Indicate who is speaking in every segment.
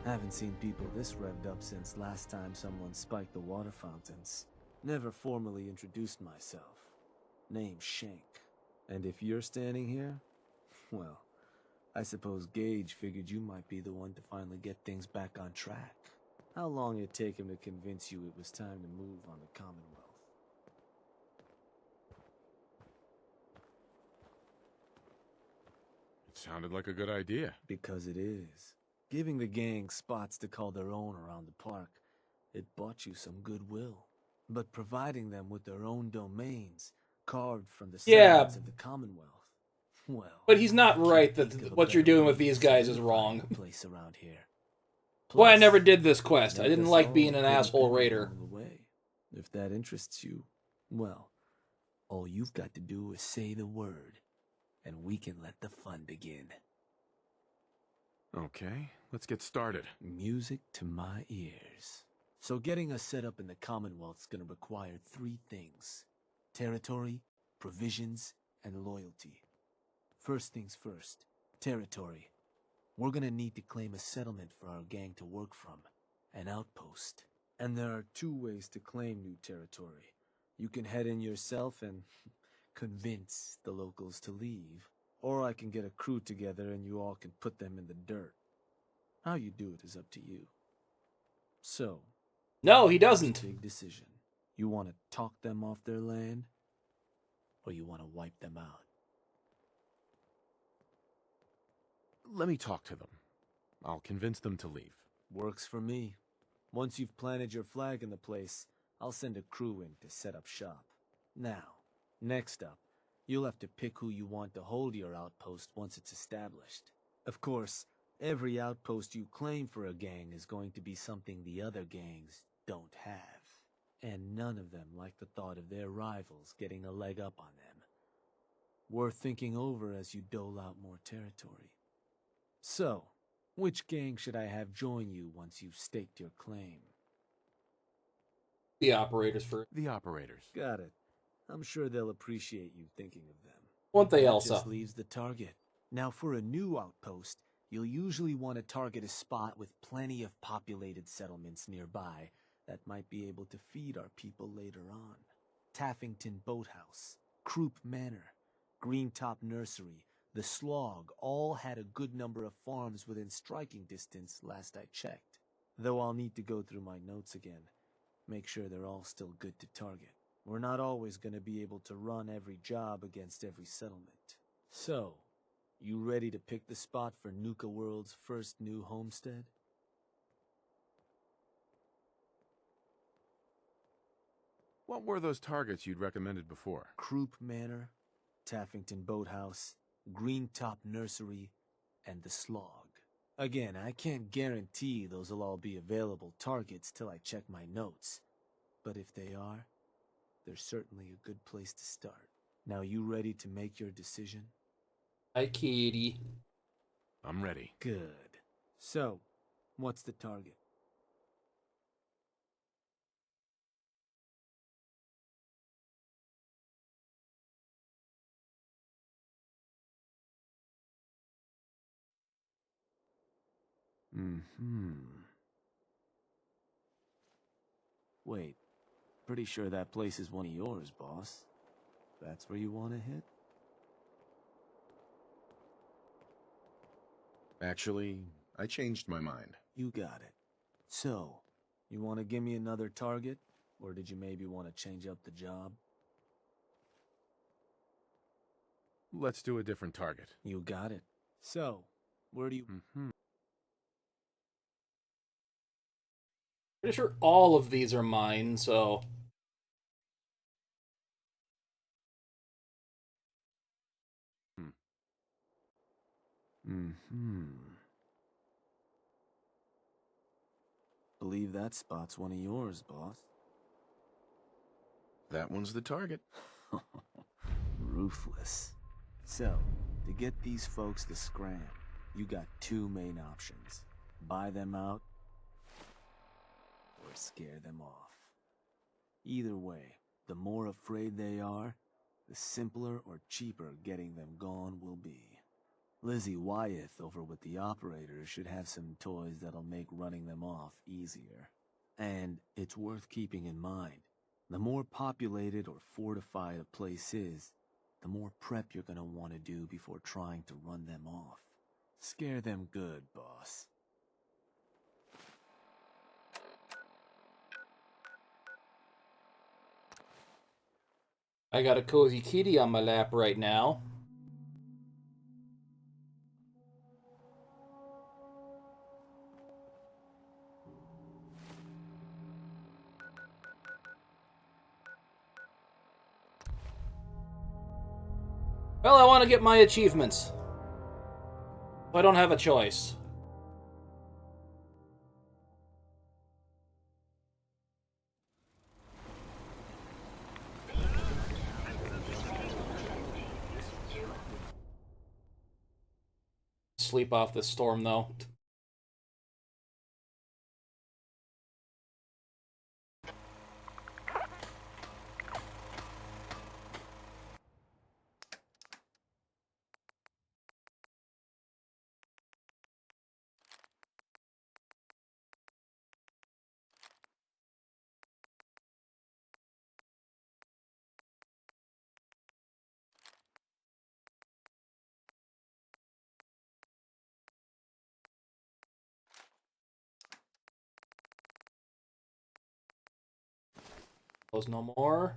Speaker 1: Haven't seen people this revved up since last time someone spiked the water fountains. Never formally introduced myself. Name's Shank. And if you're standing here, well, I suppose Gage figured you might be the one to finally get things back on track. How long did it take him to convince you it was time to move on the Commonwealth?
Speaker 2: It sounded like a good idea.
Speaker 1: Because it is. Giving the gang spots to call their own around the park, it bought you some goodwill. But providing them with their own domains, carved from the
Speaker 3: Yeah,
Speaker 1: settlements of the Commonwealth, well,
Speaker 3: but he's not
Speaker 1: I can't
Speaker 3: right
Speaker 1: think
Speaker 3: that
Speaker 1: of a
Speaker 3: what you're
Speaker 1: better
Speaker 3: doing
Speaker 1: way
Speaker 3: with
Speaker 1: to
Speaker 3: these guys is
Speaker 1: solidify
Speaker 3: wrong.
Speaker 1: the place around here.
Speaker 3: Well, I
Speaker 1: Plus,
Speaker 3: never did this quest. I
Speaker 1: make
Speaker 3: didn't
Speaker 1: us
Speaker 3: like
Speaker 1: all
Speaker 3: being an
Speaker 1: pretty
Speaker 3: asshole
Speaker 1: penny
Speaker 3: raider.
Speaker 1: along the way. If that interests you, well, all you've got to do is say the word, and we can let the fun begin.
Speaker 2: Okay, let's get started.
Speaker 1: Music to my ears. So getting us set up in the Commonwealth's gonna require 3 things. Territory, provisions, and loyalty. First things first, territory. We're gonna need to claim a settlement for our gang to work from. An outpost. And there are 2 ways to claim new territory. You can head in yourself and convince the locals to leave. Or I can get a crew together and you all can put them in the dirt. How you do it is up to you. So,
Speaker 3: No, he
Speaker 1: first
Speaker 3: doesn't.
Speaker 1: big decision. You want to talk them off their land, or you want to wipe them out?
Speaker 2: Let me talk to them. I'll convince them to leave.
Speaker 1: Works for me. Once you've planted your flag in the place, I'll send a crew in to set up shop. Now, next up, you'll have to pick who you want to hold your outpost once it's established. Of course, every outpost you claim for a gang is going to be something the other gangs don't have. And none of them like the thought of their rivals getting a leg up on them. Worth thinking over as you dole out more territory. So, which gang should I have join you once you've staked your claim?
Speaker 3: The operators first.
Speaker 2: The operators.
Speaker 1: Got it. I'm sure they'll appreciate you thinking of them.
Speaker 3: Won't they,
Speaker 1: That
Speaker 3: Elsa?
Speaker 1: just leaves the target. Now, for a new outpost, you'll usually want to target a spot with plenty of populated settlements nearby that might be able to feed our people later on. Taffington Boathouse, Croup Manor, Greentop Nursery, the Slog all had a good number of farms within striking distance last I checked. Though I'll need to go through my notes again. Make sure they're all still good to target. We're not always going to be able to run every job against every settlement. So, you ready to pick the spot for Nuka World's first new homestead?
Speaker 2: What were those targets you'd recommended before?
Speaker 1: Croup Manor, Taffington Boathouse, Greentop Nursery, and the Slog. Again, I can't guarantee those will all be available targets till I check my notes. But if they are, they're certainly a good place to start. Now you ready to make your decision?
Speaker 3: Hi, kitty.
Speaker 2: I'm ready.
Speaker 1: Good. So, what's the target? Wait, pretty sure that place is one of yours, boss. That's where you want to hit?
Speaker 2: Actually, I changed my mind.
Speaker 1: You got it. So, you want to give me another target? Or did you maybe want to change up the job?
Speaker 2: Let's do a different target.
Speaker 1: You got it. So, where do you...
Speaker 3: Pretty sure all of these are mine, so...
Speaker 1: Believe that spot's one of yours, boss.
Speaker 2: That one's the target.
Speaker 1: Ruthless. So, to get these folks to scram, you got 2 main options. Buy them out, or scare them off. Either way, the more afraid they are, the simpler or cheaper getting them gone will be. Lizzie Wyeth over with the operators should have some toys that'll make running them off easier. And it's worth keeping in mind, the more populated or fortified a place is, the more prep you're gonna want to do before trying to run them off. Scare them good, boss.
Speaker 3: I got a cozy kitty on my lap right now. Well, I want to get my achievements. So I don't have a choice. Sleep off this storm, though. Close no more.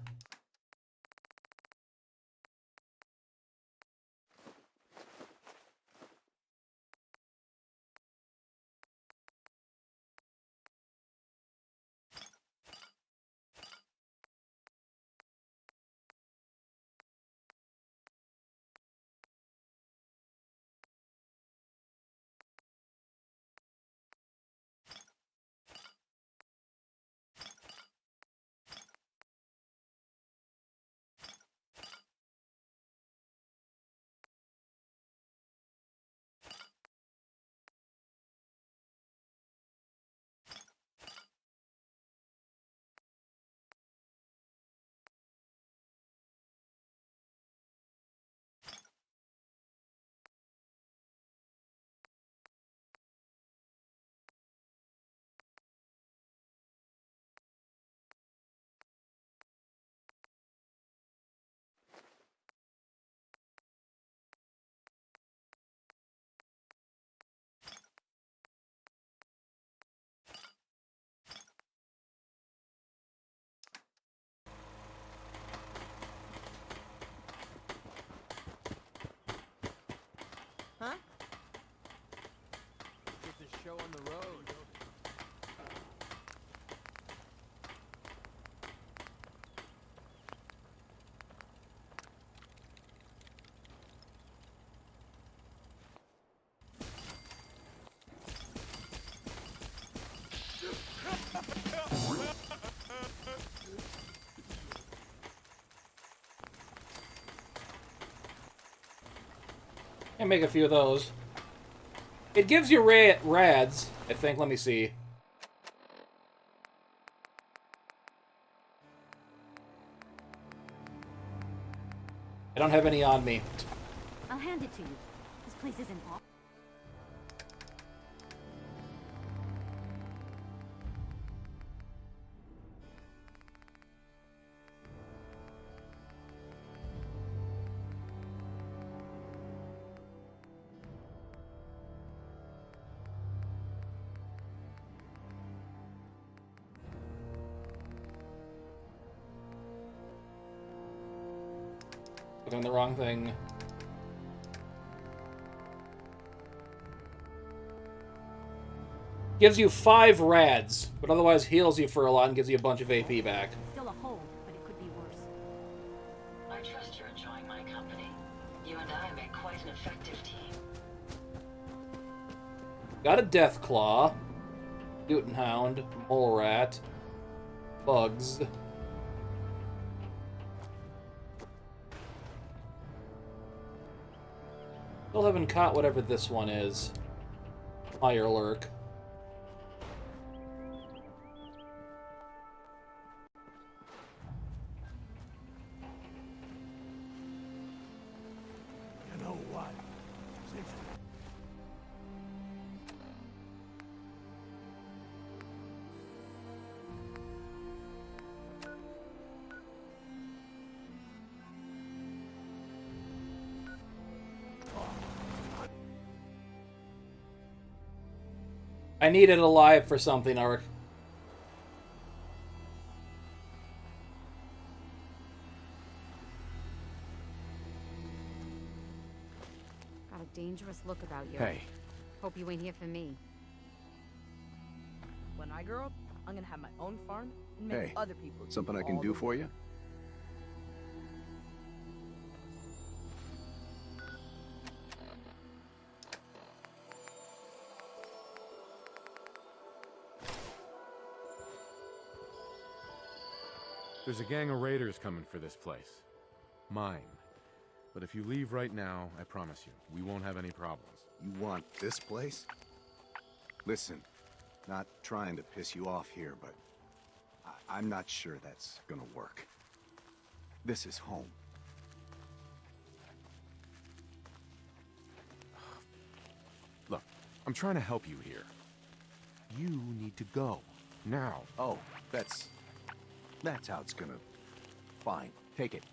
Speaker 4: Huh? Get this show on the road.
Speaker 3: And make a few of those. It gives you rads, I think. Let me see. I don't have any on me.
Speaker 5: I'll hand it to you. This place isn't all.
Speaker 3: Looking at the wrong thing. Gives you 5 rads, but otherwise heals you for a lot and gives you a bunch of AP back.
Speaker 5: Still a hole, but it could be worse.
Speaker 6: I trust you're enjoying my company. You and I make quite an effective team.
Speaker 3: Got a Death Claw, Mutant Hound, Mole Rat, Bugs. Still haven't caught whatever this one is. Mirelurk.
Speaker 4: You know what? Since
Speaker 3: I need it alive for something, Ark.
Speaker 5: Got a dangerous look about you.
Speaker 2: Hey,
Speaker 5: Hope you ain't here for me.
Speaker 4: When I grow up, I'm gonna have my own farm and make
Speaker 7: Hey,
Speaker 4: other people do
Speaker 7: something I can
Speaker 4: all
Speaker 7: do
Speaker 4: the
Speaker 7: for
Speaker 4: work.
Speaker 7: you?
Speaker 2: there's a gang of raiders coming for this place. Mine. But if you leave right now, I promise you, we won't have any problems.
Speaker 7: You want this place? Listen, not trying to piss you off here, but I'm not sure that's gonna work. This is home.
Speaker 2: Look, I'm trying to help you here. You need to go. Now.
Speaker 7: Oh, that's how it's gonna... Fine, take it.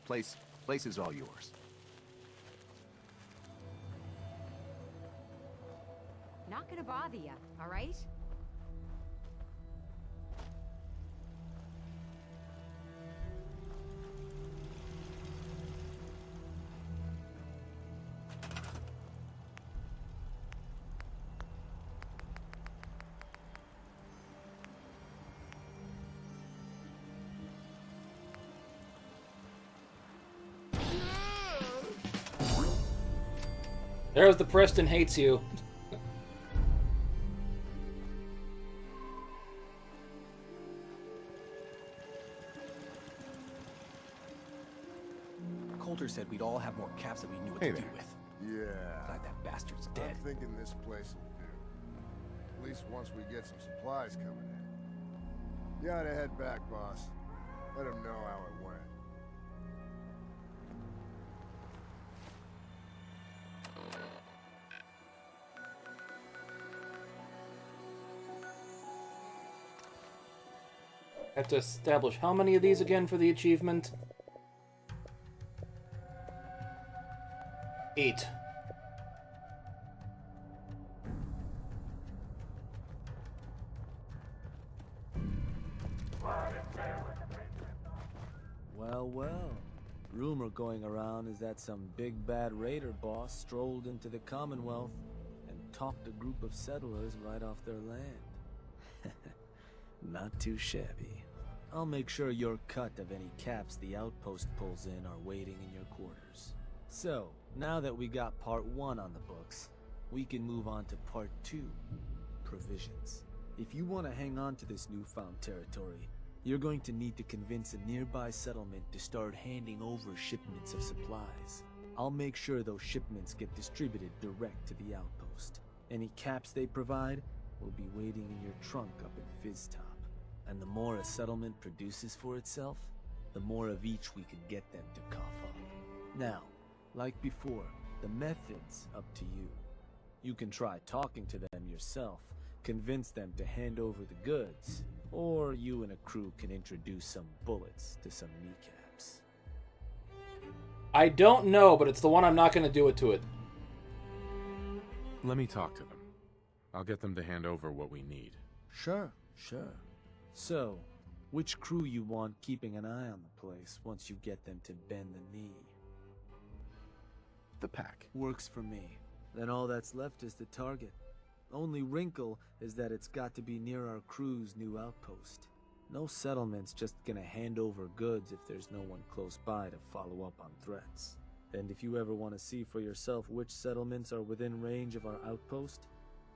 Speaker 7: Place is all yours.
Speaker 5: Not gonna bother you, all right?
Speaker 3: There's the Preston hates you.
Speaker 8: Coulter said we'd all have more caps if we knew what
Speaker 7: Hey
Speaker 8: to do
Speaker 7: there.
Speaker 8: with.
Speaker 9: Yeah.
Speaker 8: Glad that bastard's dead.
Speaker 9: I'm thinking this place will do. At least once we get some supplies coming in. You ought to head back, boss. Let him know how it went.
Speaker 3: Have to establish how many of these again for the achievement? 8.
Speaker 1: Well, well. Rumor going around is that some big bad raider boss strolled into the Commonwealth and talked a group of settlers right off their land. Not too shabby. I'll make sure your cut of any caps the outpost pulls in are waiting in your quarters. So, now that we got part 1 on the books, we can move on to part 2, provisions. If you want to hang on to this newfound territory, you're going to need to convince a nearby settlement to start handing over shipments of supplies. I'll make sure those shipments get distributed direct to the outpost. Any caps they provide will be waiting in your trunk up at Fizztop. And the more a settlement produces for itself, the more of each we can get them to cough up. Now, like before, the method's up to you. You can try talking to them yourself, convince them to hand over the goods, or you and a crew can introduce some bullets to some kneecaps.
Speaker 3: I don't know, but it's the one I'm not going to do it to it.
Speaker 2: Let me talk to them. I'll get them to hand over what we need.
Speaker 1: Sure. So, which crew you want keeping an eye on the place once you get them to bend the knee?
Speaker 2: The pack.
Speaker 1: Works for me. Then all that's left is the target. Only wrinkle is that it's got to be near our crew's new outpost. No settlement's just gonna hand over goods if there's no one close by to follow up on threats. And if you ever want to see for yourself which settlements are within range of our outpost,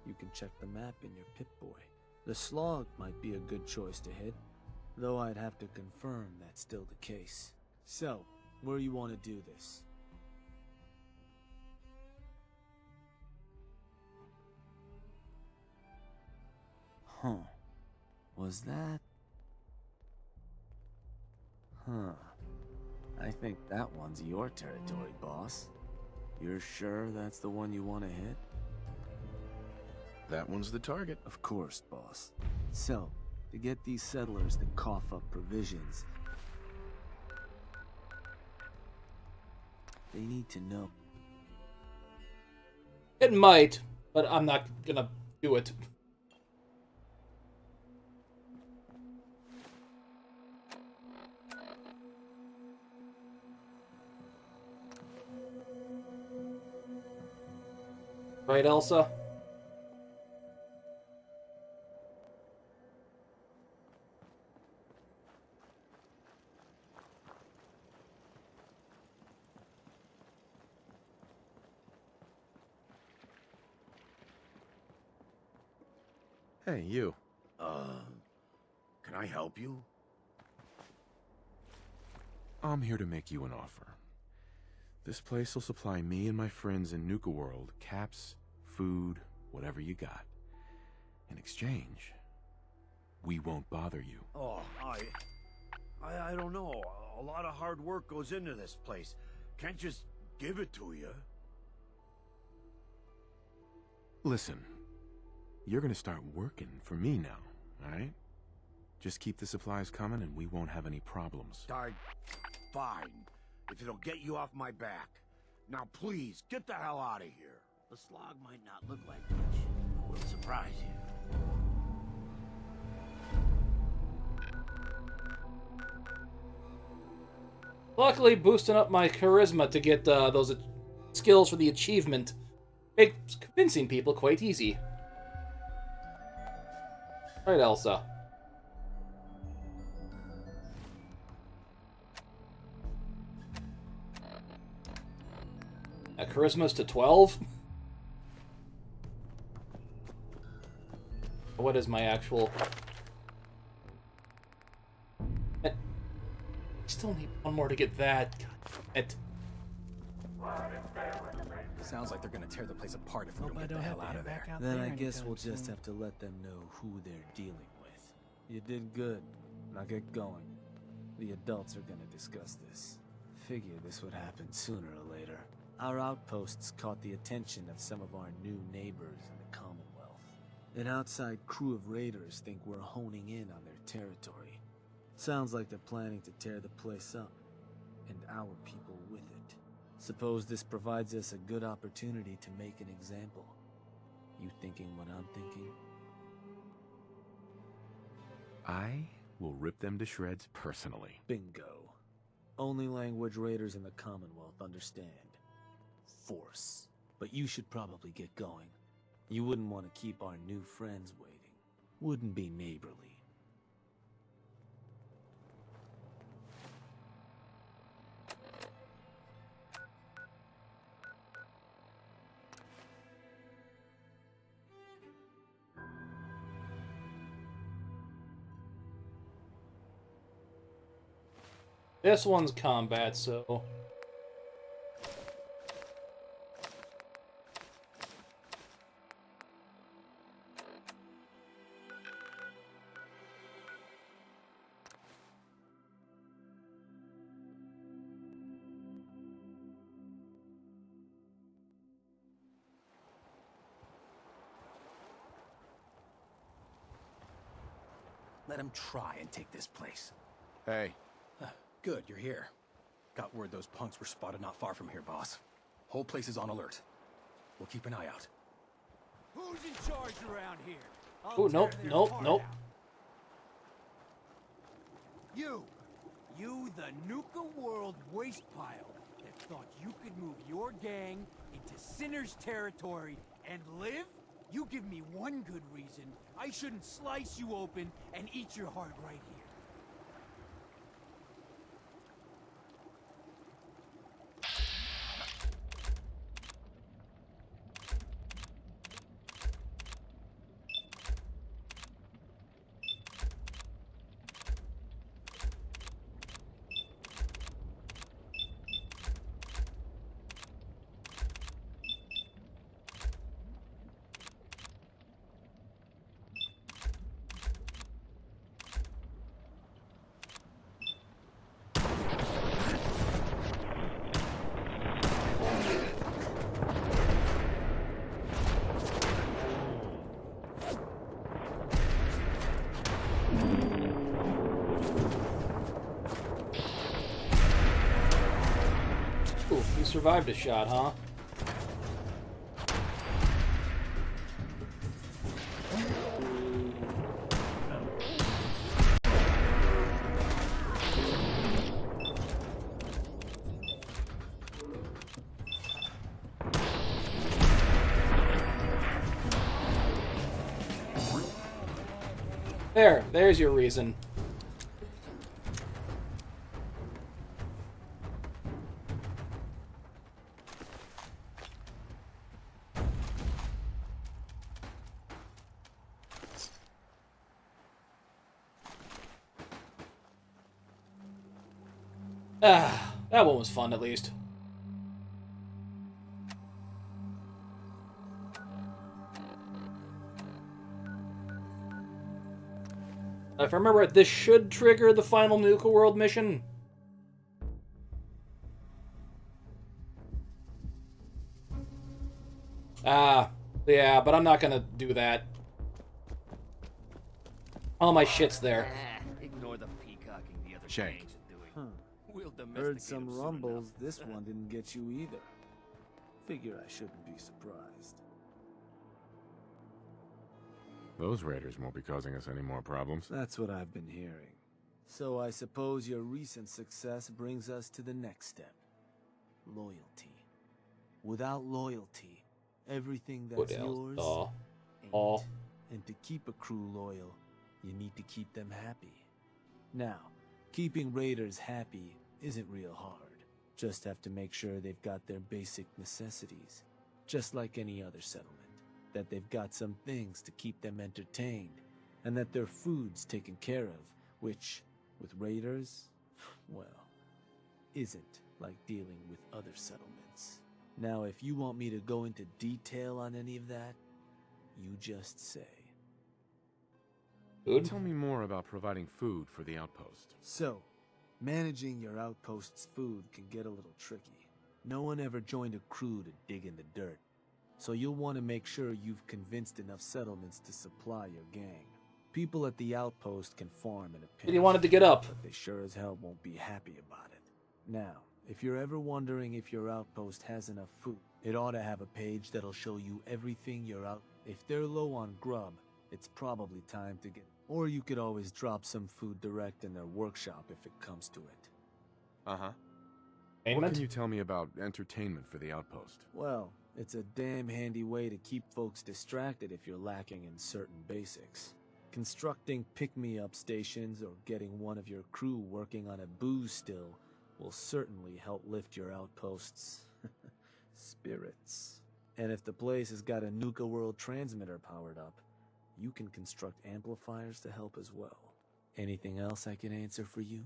Speaker 1: you can check the map in your Pip-Boy. The Slog might be a good choice to hit, though I'd have to confirm that's still the case. So, where you want to do this? Huh. Was that? Huh. I think that one's your territory, boss. You're sure that's the one you want to hit?
Speaker 7: That one's the target.
Speaker 1: Of course, boss. So, to get these settlers to cough up provisions, they need to know.
Speaker 3: It might, but I'm not going to do it. Right, Elsa?
Speaker 2: Hey, you.
Speaker 10: Can I help you?
Speaker 2: I'm here to make you an offer. This place will supply me and my friends in Nuka World caps, food, whatever you got. In exchange, we won't bother you.
Speaker 10: Oh, I don't know. A lot of hard work goes into this place. Can't just give it to you.
Speaker 2: Listen, you're gonna start working for me now, alright? Just keep the supplies coming and we won't have any problems.
Speaker 10: Fine. If it'll get you off my back. Now please, get the hell out of here. The slog might not look like much, but will surprise you.
Speaker 3: Luckily, boosting up my charisma to get those skills for the achievement makes convincing people quite easy. Right, Elsa? Charisma's to 12? What is my actual... I still need one more to get that. God damn it.
Speaker 8: Sounds like they're gonna tear the place apart if we don't get the hell out of there.
Speaker 1: Then I guess we'll just have to let them know who they're dealing with. You did good. Now get going. The adults are gonna discuss this. Figure this would happen sooner or later. Our outposts caught the attention of some of our new neighbors in the Commonwealth. An outside crew of raiders think we're honing in on their territory. Sounds like they're planning to tear the place up, and our people with it. Suppose this provides us a good opportunity to make an example. You thinking what I'm thinking?
Speaker 2: I will rip them to shreds personally.
Speaker 1: Bingo. Only language raiders in the Commonwealth understand. Force. But you should probably get going. You wouldn't want to keep our new friends waiting. Wouldn't be neighborly.
Speaker 3: This one's combat, so...
Speaker 8: Let him try and take this place.
Speaker 2: Hey.
Speaker 8: Good, you're here. Got word those punks were spotted not far from here, boss. Whole place is on alert. We'll keep an eye out.
Speaker 10: Who's in charge around here?
Speaker 3: Oh, nope, nope, nope.
Speaker 10: You, the Nuka World waste pile that thought you could move your gang into Sinner's territory and live? You give me one good reason I shouldn't slice you open and eat your heart right here.
Speaker 3: Ooh, you survived a shot, huh? There's your reason. Ah, that one was fun at least. If I remember right, this should trigger the final Nuka World mission. Ah, yeah, but I'm not gonna do that. All my shit's there.
Speaker 10: Ignore the peacocking the other
Speaker 2: Shank.
Speaker 10: gangs are doing.
Speaker 1: Huh.
Speaker 10: We'll domesticate
Speaker 1: Heard some
Speaker 10: them soon
Speaker 1: rumbles.
Speaker 10: enough.
Speaker 1: This one didn't get you either. Figure I shouldn't be surprised.
Speaker 2: Those raiders won't be causing us any more problems.
Speaker 1: That's what I've been hearing. So I suppose your recent success brings us to the next step. Loyalty. Without loyalty, everything that's yours ain't. And to keep a crew loyal, you need to keep them happy. Now, keeping raiders happy isn't real hard. Just have to make sure they've got their basic necessities, just like any other settlement. That they've got some things to keep them entertained, and that their food's taken care of, which, with raiders, well, isn't like dealing with other settlements. Now, if you want me to go into detail on any of that, you just say.
Speaker 3: Food?
Speaker 2: Tell me more about providing food for the outpost.
Speaker 1: So, managing your outpost's food can get a little tricky. No one ever joined a crew to dig in the dirt, so you'll want to make sure you've convinced enough settlements to supply your gang. People at the outpost can farm in a pinch.
Speaker 3: He wanted to get up.
Speaker 1: But they sure as hell won't be happy about it. Now, if you're ever wondering if your outpost has enough food, it ought to have a page that'll show you everything you're out. If they're low on grub, it's probably time to get. Or you could always drop some food direct in their workshop if it comes to it.
Speaker 2: Uh-huh. What
Speaker 3: Entertainment?
Speaker 2: can you tell me about entertainment for the outpost?
Speaker 1: Well, it's a damn handy way to keep folks distracted if you're lacking in certain basics. Constructing pick-me-up stations or getting one of your crew working on a booze still will certainly help lift your outpost's spirits. And if the place has got a Nuka World transmitter powered up, you can construct amplifiers to help as well. Anything else I can answer for you?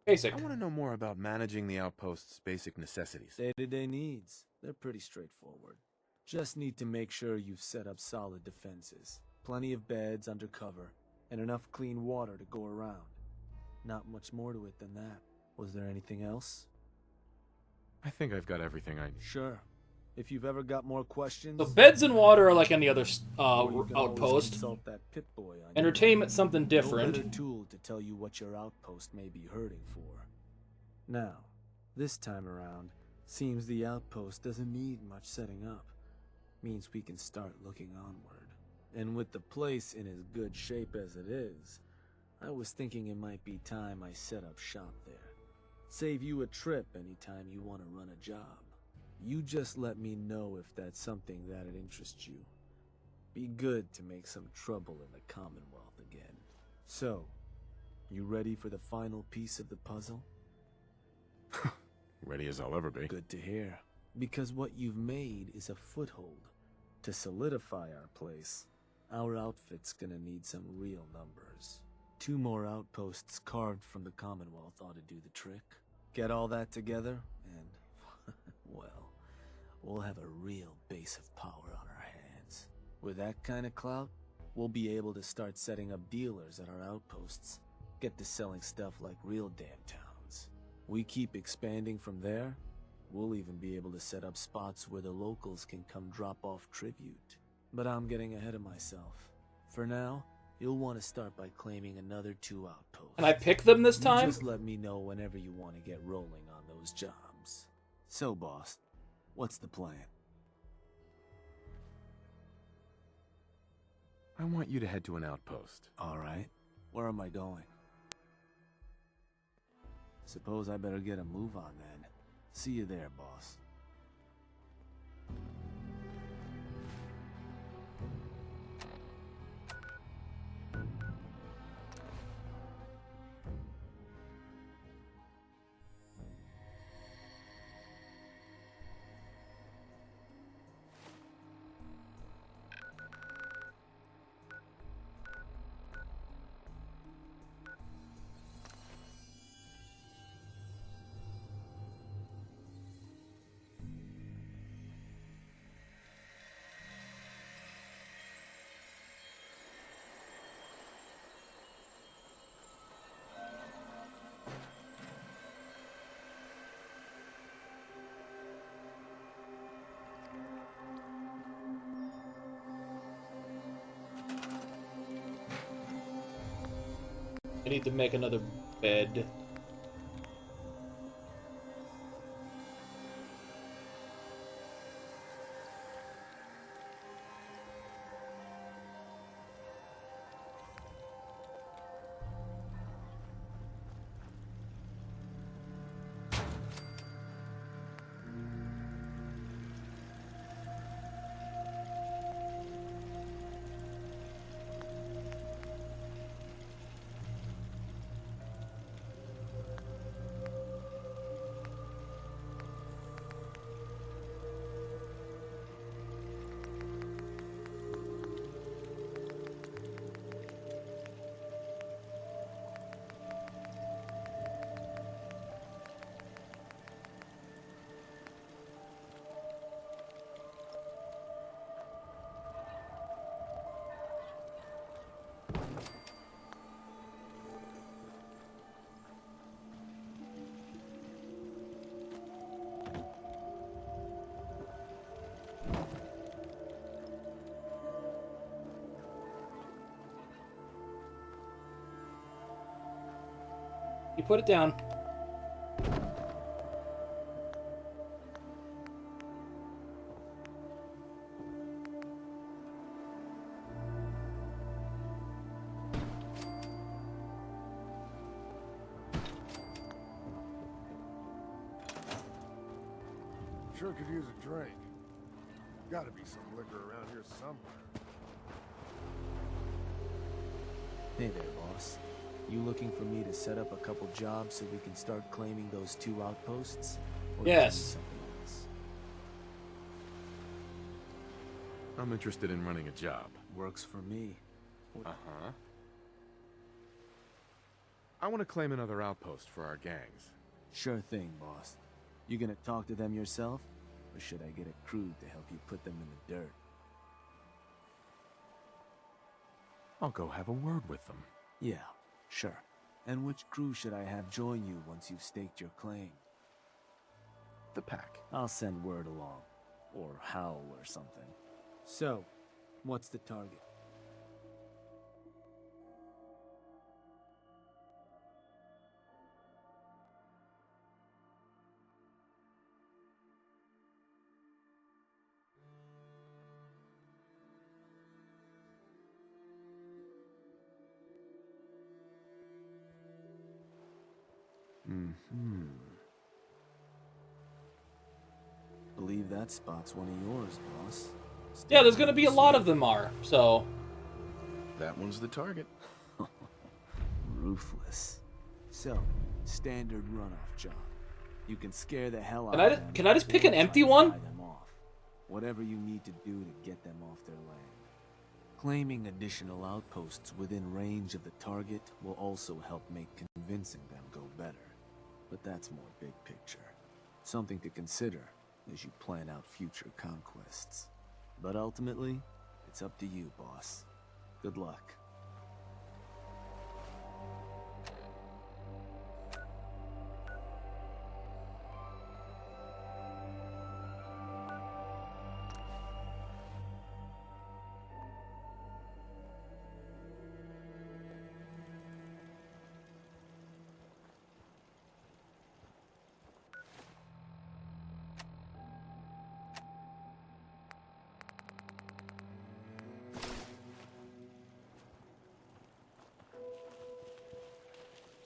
Speaker 3: Basic.
Speaker 2: I want to know more about managing the outpost's basic necessities.
Speaker 1: Day-to-day needs. They're pretty straightforward. Just need to make sure you've set up solid defenses. Plenty of beds under cover, and enough clean water to go around. Not much more to it than that. Was there anything else?
Speaker 2: I think I've got everything I need.
Speaker 1: Sure. If you've ever got more questions...
Speaker 3: So beds and water are like any other
Speaker 1: or you can always
Speaker 3: outpost.
Speaker 1: consult that Pip-Boy on
Speaker 3: Entertainment, something
Speaker 1: No
Speaker 3: different.
Speaker 1: better tool to tell you what your outpost may be hurting for. Now, this time around, seems the outpost doesn't need much setting up. Means we can start looking onward. And with the place in as good shape as it is, I was thinking it might be time I set up shop there. Save you a trip anytime you want to run a job. You just let me know if that's something that'd interest you. Be good to make some trouble in the Commonwealth again. So, you ready for the final piece of the puzzle?
Speaker 2: Ready as I'll ever be.
Speaker 1: Good to hear. Because what you've made is a foothold. To solidify our place, our outfit's gonna need some real numbers. 2 more outposts carved from the Commonwealth ought to do the trick. Get all that together, and, well, we'll have a real base of power on our hands. With that kind of clout, we'll be able to start setting up dealers at our outposts. Get to selling stuff like real damn towns. We keep expanding from there, we'll even be able to set up spots where the locals can come drop off tribute. But I'm getting ahead of myself. For now, you'll want to start by claiming another 2 outposts.
Speaker 3: Can I pick them this
Speaker 1: You
Speaker 3: time?
Speaker 1: just let me know whenever you want to get rolling on those jobs. So, boss, what's the plan?
Speaker 2: I want you to head to an outpost.
Speaker 1: All right. Where am I going? Suppose I better get a move on then. See you there, boss.
Speaker 3: I need to make another bed. You put it down.
Speaker 9: Sure could use a drink. Gotta be some liquor around here somewhere.
Speaker 1: Hey there, boss. You looking for me to set up a couple jobs so we can start claiming those 2 outposts? Or do you need
Speaker 3: Yes.
Speaker 1: something else?
Speaker 2: I'm interested in running a job.
Speaker 1: Works for me.
Speaker 2: Uh-huh. I want to claim another outpost for our gangs.
Speaker 1: Sure thing, boss. You gonna talk to them yourself? Or should I get a crew to help you put them in the dirt?
Speaker 2: I'll go have a word with them.
Speaker 1: Yeah, sure. And which crew should I have join you once you've staked your claim?
Speaker 2: The pack.
Speaker 1: I'll send word along. Or Howl or something. So, what's the target? Believe that spot's one of yours, boss.
Speaker 3: Yeah, there's gonna be a lot of them so...
Speaker 7: That one's the target.
Speaker 1: Ruthless. So, standard runoff job. You can scare the hell out
Speaker 3: Can I
Speaker 1: of
Speaker 3: just-
Speaker 1: them.
Speaker 3: can I just
Speaker 1: or
Speaker 3: pick an
Speaker 1: try
Speaker 3: empty
Speaker 1: to
Speaker 3: one?
Speaker 1: buy them off. Whatever you need to do to get them off their land. Claiming additional outposts within range of the target will also help make convincing them go better. But that's more big picture. Something to consider as you plan out future conquests. But ultimately, it's up to you, boss. Good luck.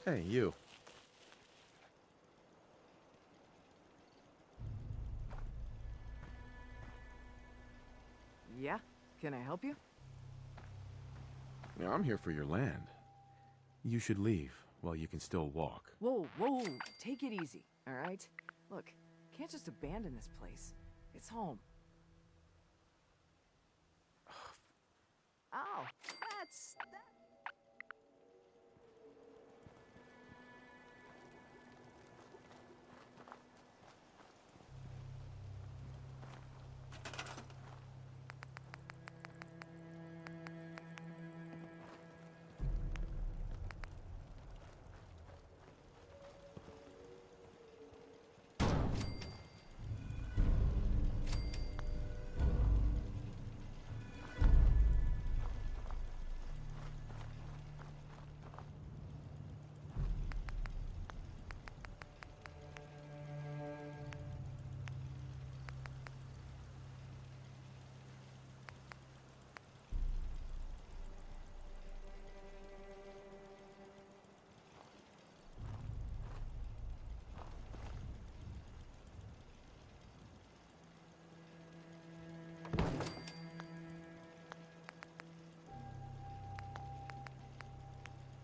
Speaker 2: Hey, you.
Speaker 11: Yeah? Can I help you?
Speaker 2: Now, I'm here for your land. You should leave while you can still walk.
Speaker 11: Whoa, whoa, take it easy, all right? Look, can't just abandon this place. It's home. Ow, that's...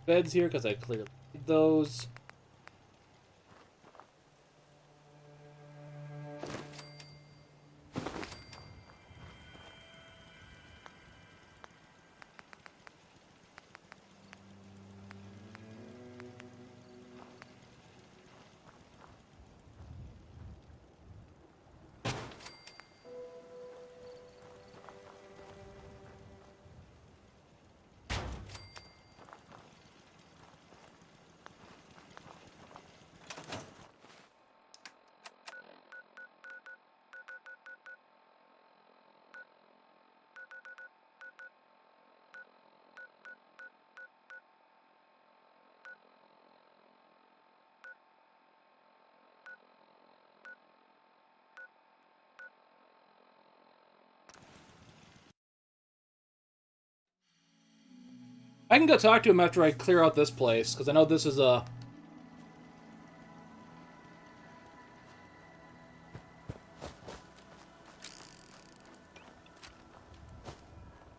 Speaker 3: beds here because I cleared those. I can go talk to him after I clear out this place, because I know this is a...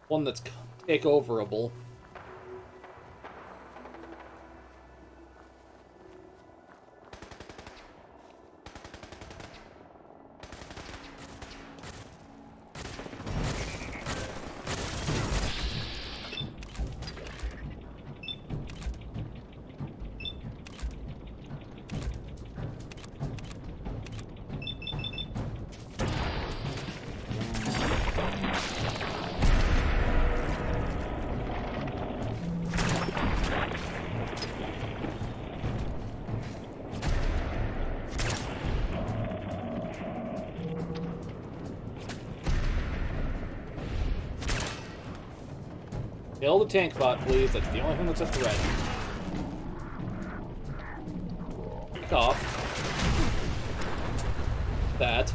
Speaker 3: one that's takeoverable. Kill the tank bot, please. That's the only thing that's a threat. Pick off. That.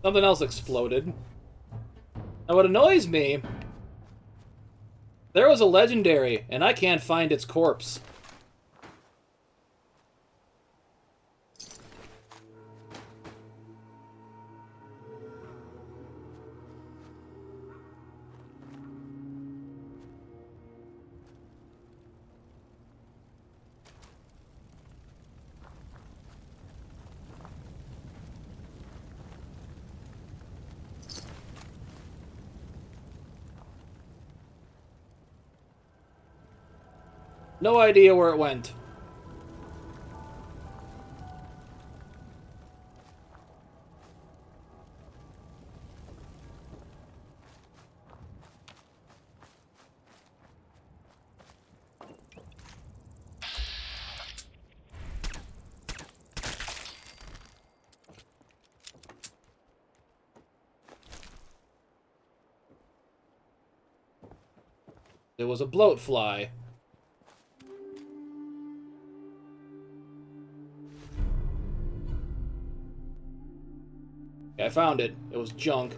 Speaker 3: Something else exploded. Now what annoys me, there was a legendary, and I can't find its corpse. No idea where it went. It was a bloatfly. I found it. It was junk.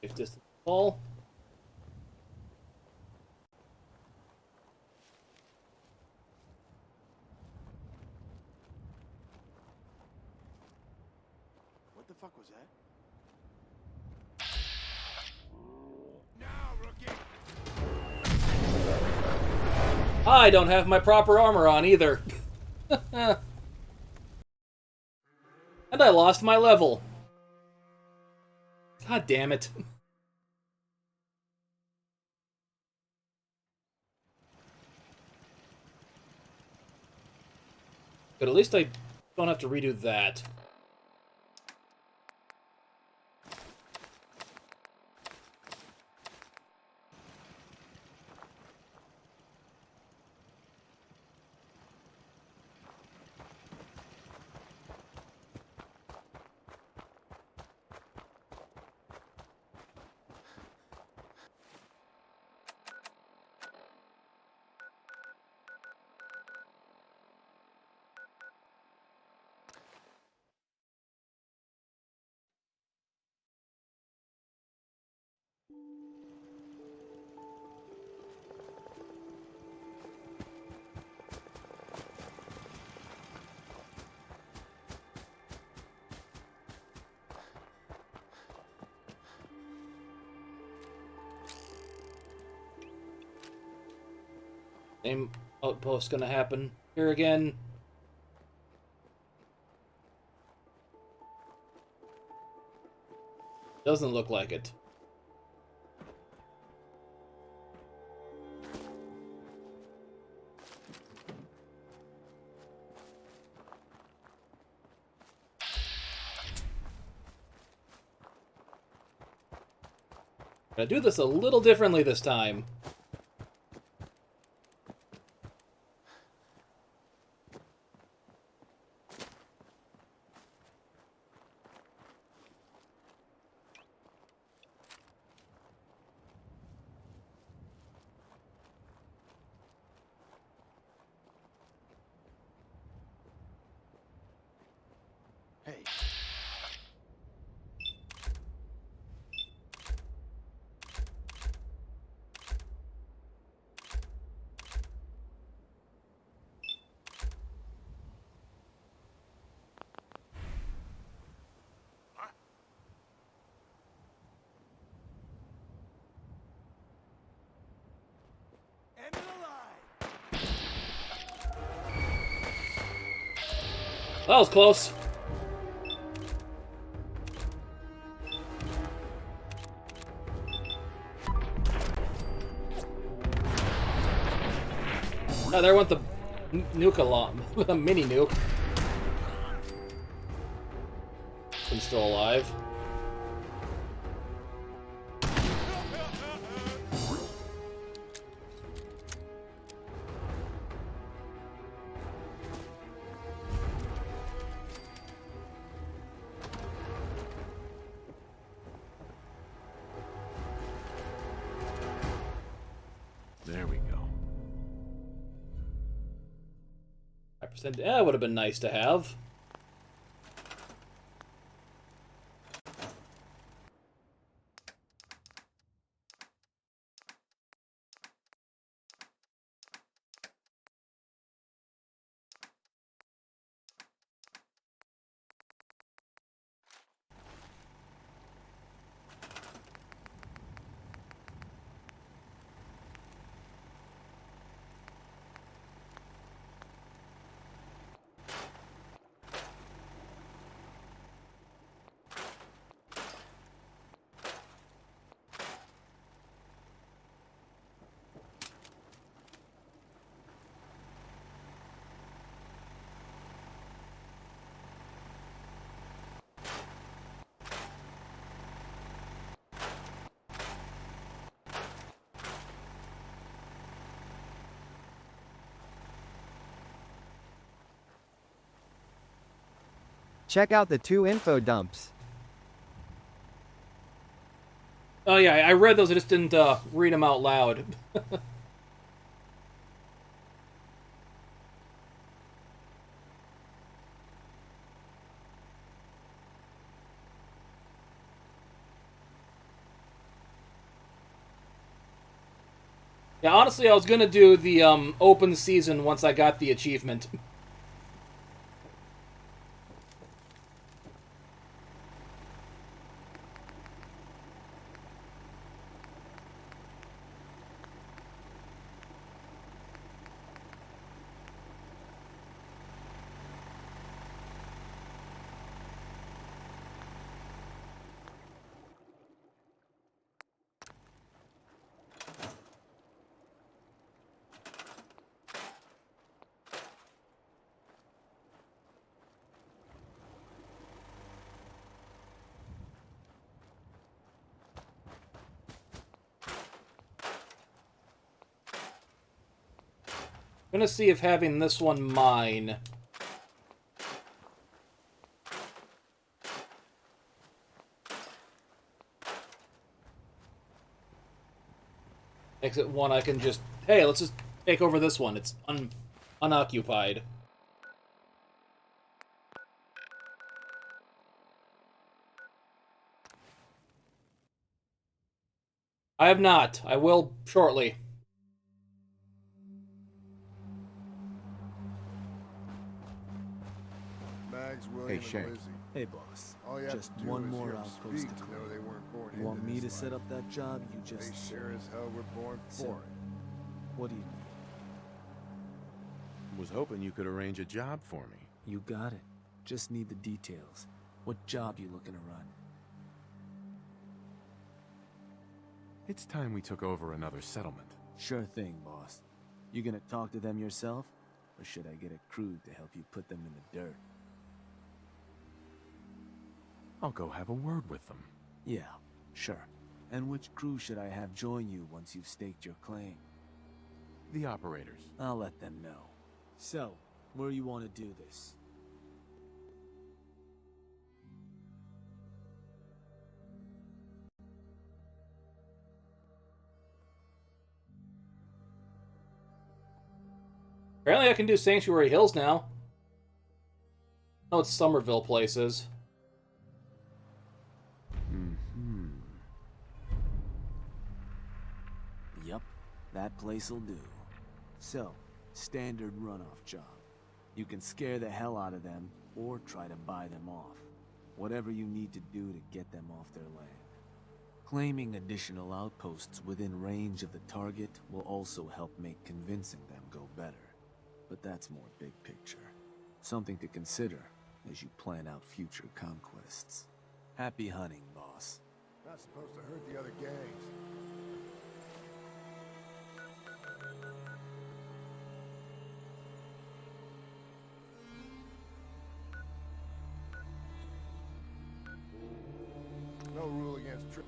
Speaker 3: Safe distance fall.
Speaker 10: What the fuck was that?
Speaker 3: I don't have my proper armor on either. And I lost my level. God damn it. But at least I don't have to redo that. Same outpost gonna happen here again. Doesn't look like it. Gonna do this a little differently this time.
Speaker 10: Hey. End of the line.
Speaker 3: That was close. Oh, there went the Nuka with a mini nuke. I'm still alive.
Speaker 2: There we go.
Speaker 3: 5%. That would have been nice to have.
Speaker 12: Check out the 2 info dumps.
Speaker 3: Oh yeah, I read those, I just didn't read them out loud. Yeah, honestly, I was gonna do the open season once I got the achievement. I'm gonna see if having this one mine makes it one I can just, hey, let's just take over this one. It's unoccupied. I have not. I will shortly.
Speaker 9: Mags, William, and
Speaker 2: Shank.
Speaker 9: Lizzie.
Speaker 1: Hey, boss.
Speaker 9: All you have
Speaker 1: Just
Speaker 9: to do
Speaker 1: one
Speaker 9: is
Speaker 1: more
Speaker 9: hear 'em
Speaker 1: outpost
Speaker 9: speak
Speaker 1: to
Speaker 9: to know
Speaker 1: clear.
Speaker 9: they weren't born
Speaker 1: You want
Speaker 9: into
Speaker 1: me to
Speaker 9: this
Speaker 1: set
Speaker 9: life.
Speaker 1: up that job? You
Speaker 9: They
Speaker 1: just...
Speaker 9: sure as hell were born
Speaker 1: So,
Speaker 9: for it.
Speaker 1: what do you need?
Speaker 2: Was hoping you could arrange a job for me.
Speaker 1: You got it. Just need the details. What job you looking to run?
Speaker 2: It's time we took over another settlement.
Speaker 1: Sure thing, boss. You gonna talk to them yourself? Or should I get a crew to help you put them in the dirt?
Speaker 2: I'll go have a word with them.
Speaker 1: Yeah, sure. And which crew should I have join you once you've staked your claim?
Speaker 2: The operators.
Speaker 1: I'll let them know. So, where you want to do this?
Speaker 3: Apparently I can do Sanctuary Hills now. Oh, it's Somerville places.
Speaker 1: Yup, that place'll do. So, standard runoff job. You can scare the hell out of them, or try to buy them off. Whatever you need to do to get them off their land. Claiming additional outposts within range of the target will also help make convincing them go better. But that's more big picture. Something to consider as you plan out future conquests. Happy hunting, boss.
Speaker 9: Not supposed to hurt the other gangs. No rule against tri-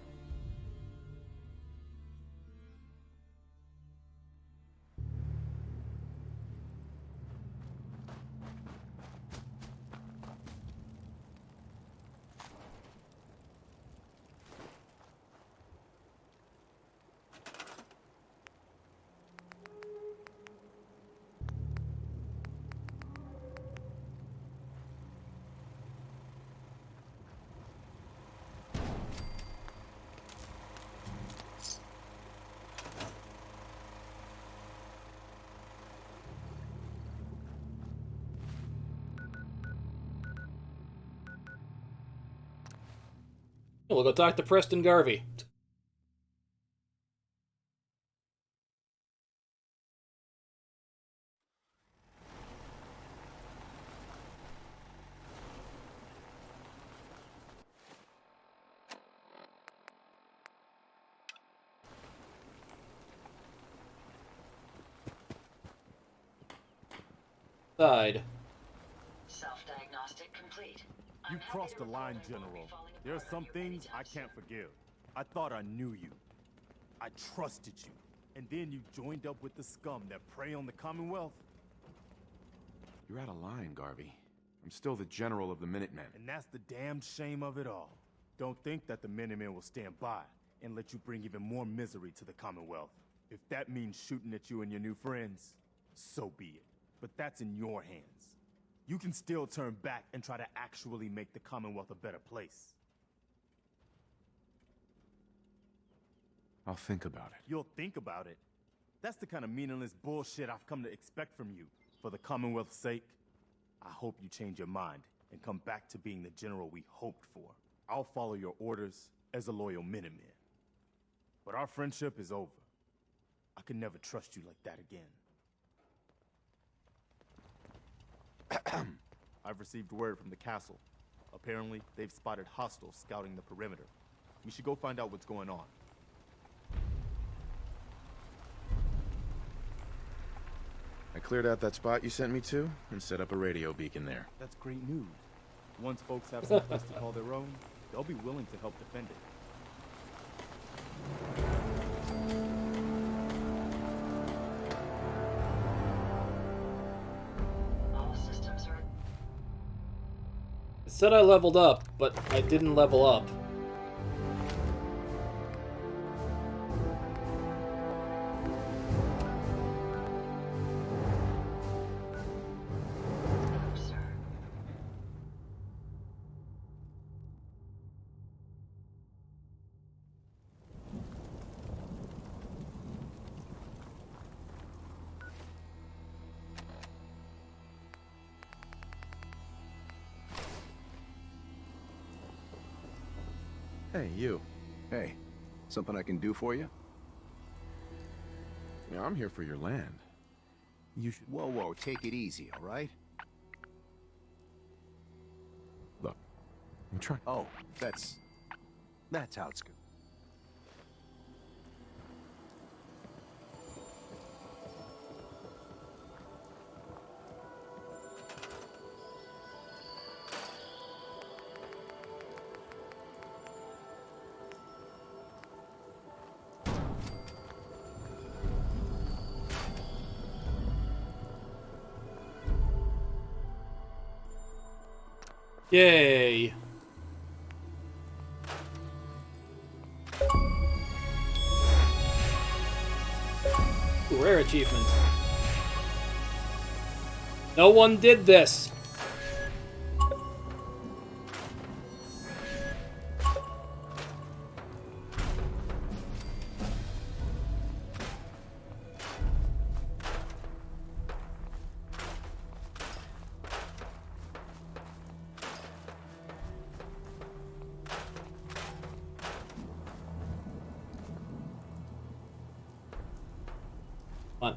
Speaker 3: We'll go talk to Preston Garvey. Side.
Speaker 6: Self-diagnostic complete.
Speaker 13: You crossed the line, General. There are some things I can't forgive. I thought I knew you. I trusted you. And then you joined up with the scum that prey on the Commonwealth.
Speaker 2: You're out of line, Garvey. I'm still the general of the Minutemen.
Speaker 13: And that's the damned shame of it all. Don't think that the Minutemen will stand by and let you bring even more misery to the Commonwealth. If that means shooting at you and your new friends, so be it. But that's in your hands. You can still turn back and try to actually make the Commonwealth a better place.
Speaker 2: I'll think about it.
Speaker 13: You'll think about it, That's the kind of meaningless bullshit I've come to expect from you. For the Commonwealth's sake, I hope you change your mind and come back to being the general we hoped for. I'll follow your orders as a loyal Minuteman. But our friendship is over. I could never trust you like that again. I've received word from the castle. Apparently, they've spotted hostiles scouting the perimeter. We should go find out what's going on.
Speaker 2: I cleared out that spot you sent me to and set up a radio beacon there.
Speaker 13: That's great news. Once folks have some place to call their own, they'll be willing to help defend it.
Speaker 6: All systems are...
Speaker 3: It said I leveled up, but I didn't level up.
Speaker 2: Hey, you.
Speaker 7: Hey, something I can do for you?
Speaker 2: Yeah, I'm here for your land. You should...
Speaker 7: Whoa, whoa, take it easy, all right?
Speaker 2: Look, I'm trying...
Speaker 7: Oh, that's how it's good.
Speaker 3: Yay! Ooh, rare achievement. No one did this! Fun.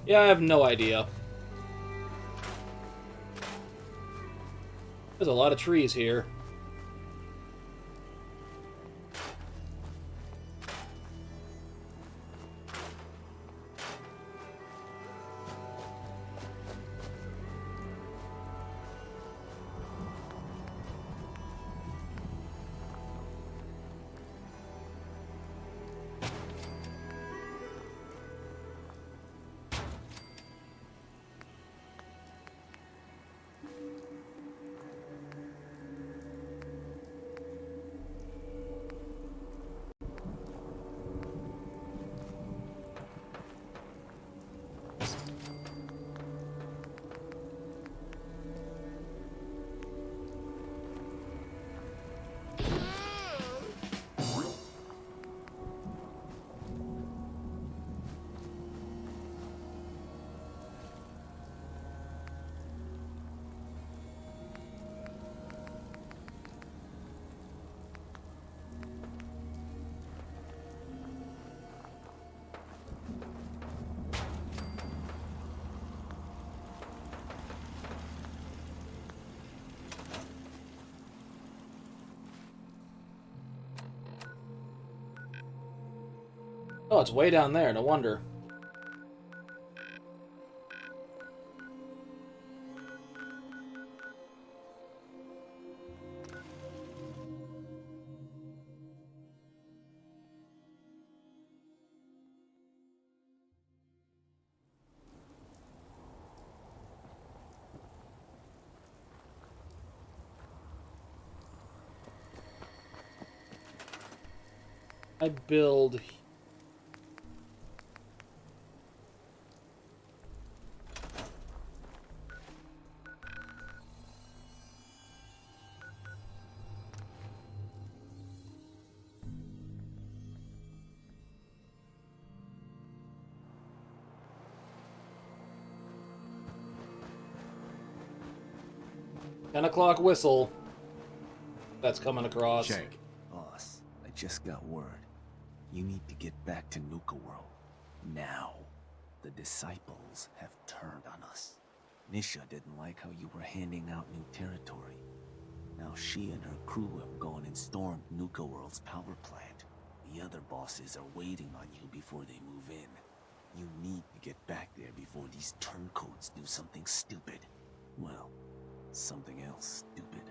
Speaker 3: Yeah, I have no idea. There's a lot of trees here. Oh, it's way down there, no wonder. I build... $10 whistle. That's coming across.
Speaker 1: Shank. Boss, I just got word. You need to get back to Nuka World. Now. The disciples have turned on us. Nisha didn't like how you were handing out new territory. Now she and her crew have gone and stormed Nuka World's power plant. The other bosses are waiting on you before they move in. You need to get back there before these turncoats do something stupid. Well, something else stupid.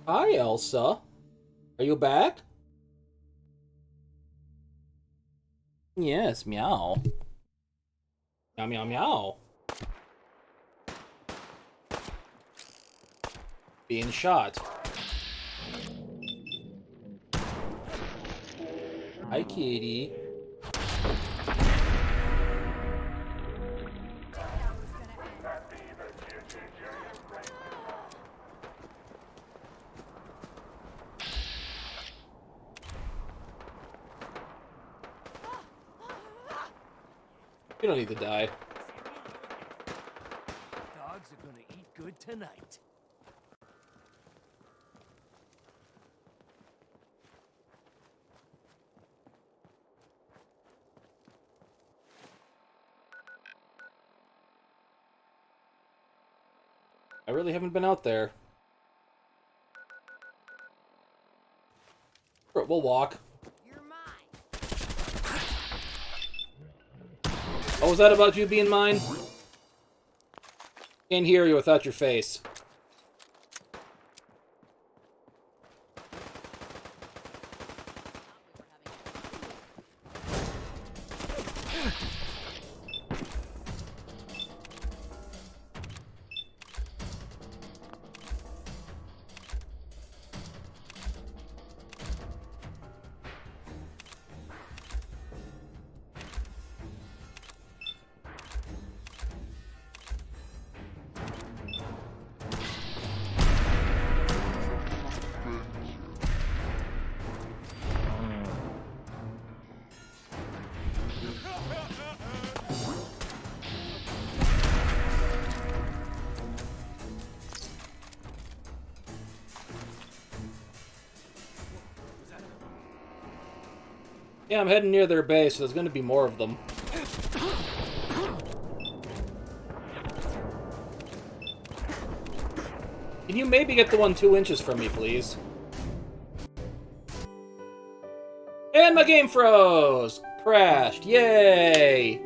Speaker 3: Hi, Elsa. Are you back? Yes, meow. Meow, meow, meow. Being shot. Hi, kitty. You don't need to die.
Speaker 10: Dogs are gonna eat good tonight.
Speaker 3: I really haven't been out there. Sure, we'll walk. What was that about you being mine? Can't hear you without your face. Yeah, I'm heading near their base, so there's going to be more of them. Can you maybe get the one 2 inches from me, please? And my game froze! Crashed. Yay!